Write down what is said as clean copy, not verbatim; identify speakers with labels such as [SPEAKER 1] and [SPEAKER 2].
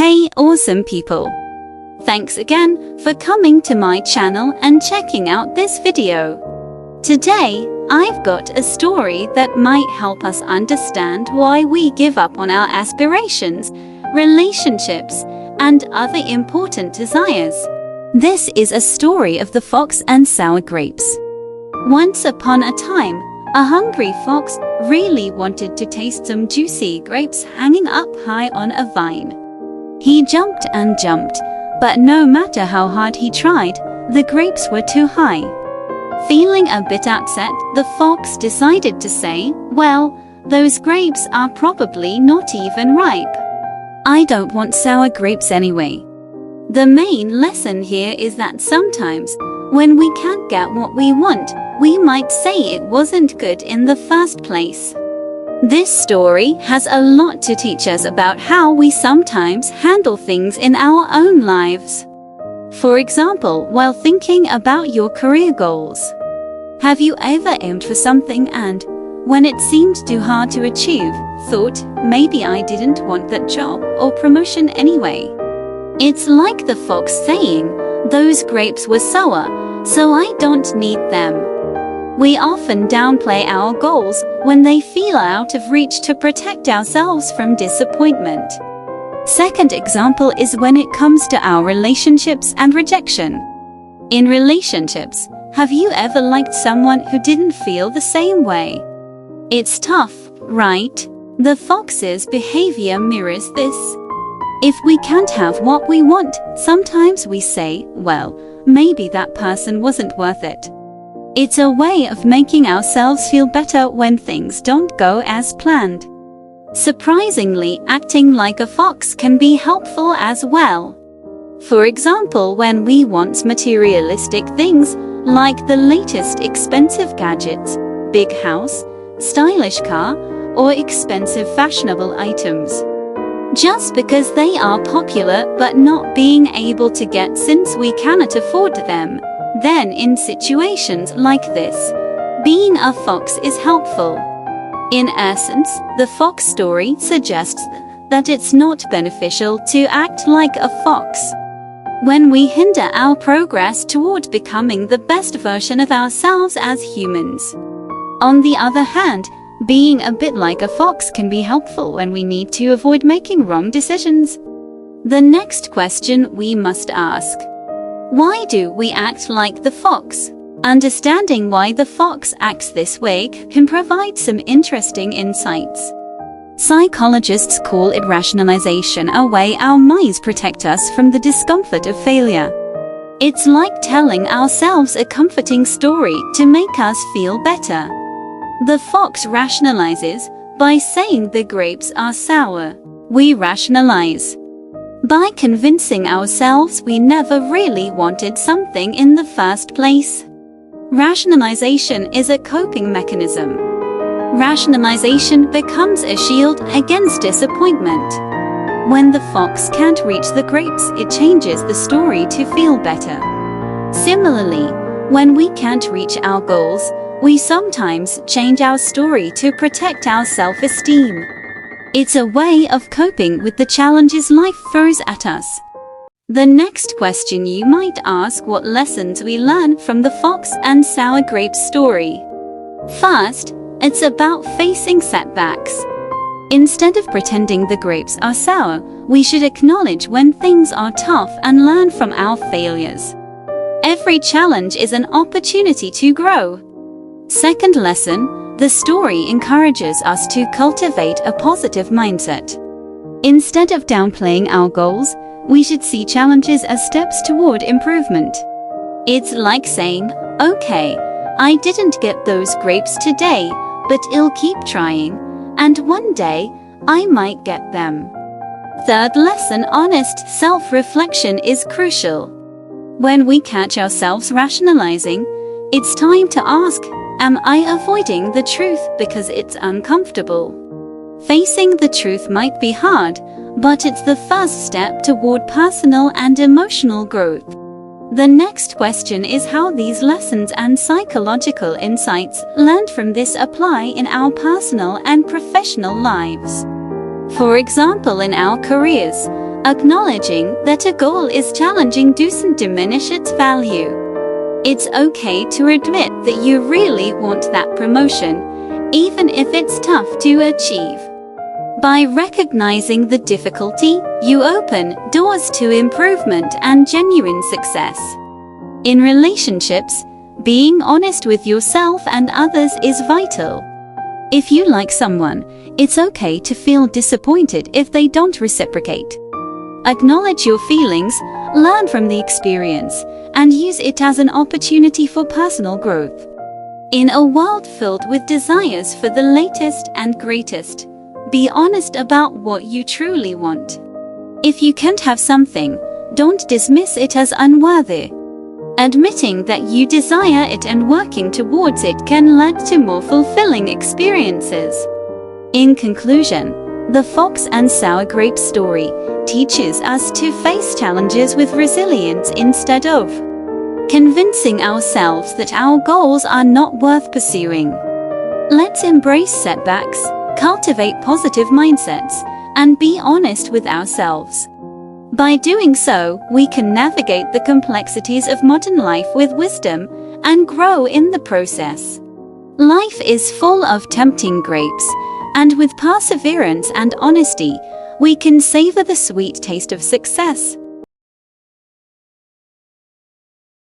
[SPEAKER 1] Hey awesome people! Thanks again for coming to my channel and checking out this video. Today, I've got a story that might help us understand why we give up on our aspirations, relationships, and other important desires. This is a story of the fox and sour grapes. Once upon a time, a hungry fox really wanted to taste some juicy grapes hanging up high on a vine. He jumped and jumped, but no matter how hard he tried, the grapes were too high. Feeling a bit upset, the fox decided to say, "Well, those grapes are probably not even ripe. I don't want sour grapes anyway." The main lesson here is that sometimes, when we can't get what we want, we might say it wasn't good in the first place. This story has a lot to teach us about how we sometimes handle things in our own lives. For example, while thinking about your career goals. Have you ever aimed for something and, when it seemed too hard to achieve, thought, maybe I didn't want that job or promotion anyway? It's like the fox saying, "Those grapes were sour, so I don't need them." We often downplay our goals when they feel out of reach to protect ourselves from disappointment. Second example is when it comes to our relationships and rejection. In relationships, have you ever liked someone who didn't feel the same way? It's tough, right? The fox's behavior mirrors this. If we can't have what we want, sometimes we say, well, maybe that person wasn't worth it. It's a way of making ourselves feel better when things don't go as planned. Surprisingly, acting like a fox can be helpful as well. For example, when we want materialistic things, like the latest expensive gadgets, big house, stylish car, or expensive fashionable items. Just because they are popular but not being able to get since we cannot afford them, then in situations like this, being a fox is helpful. In essence, the fox story suggests that it's not beneficial to act like a fox when we hinder our progress toward becoming the best version of ourselves as humans. On the other hand, being a bit like a fox can be helpful when we need to avoid making wrong decisions. The next question we must ask: why do we act like the fox? Understanding why the fox acts this way can provide some interesting insights. Psychologists call it rationalization, a way our minds protect us from the discomfort of failure. It's like telling ourselves a comforting story to make us feel better. The fox rationalizes by saying the grapes are sour. We rationalize by convincing ourselves we never really wanted something in the first place. Rationalization is a coping mechanism. Rationalization becomes a shield against disappointment. When the fox can't reach the grapes, it changes the story to feel better. Similarly, when we can't reach our goals, we sometimes change our story to protect our self-esteem. It's a way of coping with the challenges life throws at us. The next question you might ask: what lessons we learn from the fox and sour grapes story? First, it's about facing setbacks. Instead of pretending the grapes are sour, we should acknowledge when things are tough and learn from our failures. Every challenge is an opportunity to grow. Second lesson, the story encourages us to cultivate a positive mindset. Instead of downplaying our goals, we should see challenges as steps toward improvement. It's like saying, okay, I didn't get those grapes today, but I'll keep trying, and one day, I might get them. Third lesson, honest self-reflection is crucial. When we catch ourselves rationalizing, it's time to ask, am I avoiding the truth because it's uncomfortable? Facing the truth might be hard, but it's the first step toward personal and emotional growth. The next question is how these lessons and psychological insights learned from this apply in our personal and professional lives. For example, in our careers, Acknowledging that a goal is challenging doesn't diminish its value. It's okay to admit that you really want that promotion, even if it's tough to achieve. By recognizing the difficulty, you open doors to improvement and genuine success. In relationships, being honest with yourself and others is vital. If you like someone, it's okay to feel disappointed if they don't reciprocate. Acknowledge your feelings, learn from the experience, and use it as an opportunity for personal growth. In a world filled with desires for the latest and greatest, be honest about what you truly want. If you can't have something, don't dismiss it as unworthy. Admitting that you desire it and working towards it can lead to more fulfilling experiences. In conclusion, the Fox and Sour Grape story teaches us to face challenges with resilience instead of convincing ourselves that our goals are not worth pursuing. Let's embrace setbacks, cultivate positive mindsets, and be honest with ourselves. By doing so, we can navigate the complexities of modern life with wisdom and grow in the process. Life is full of tempting grapes, and with perseverance and honesty, we can savor the sweet taste of success.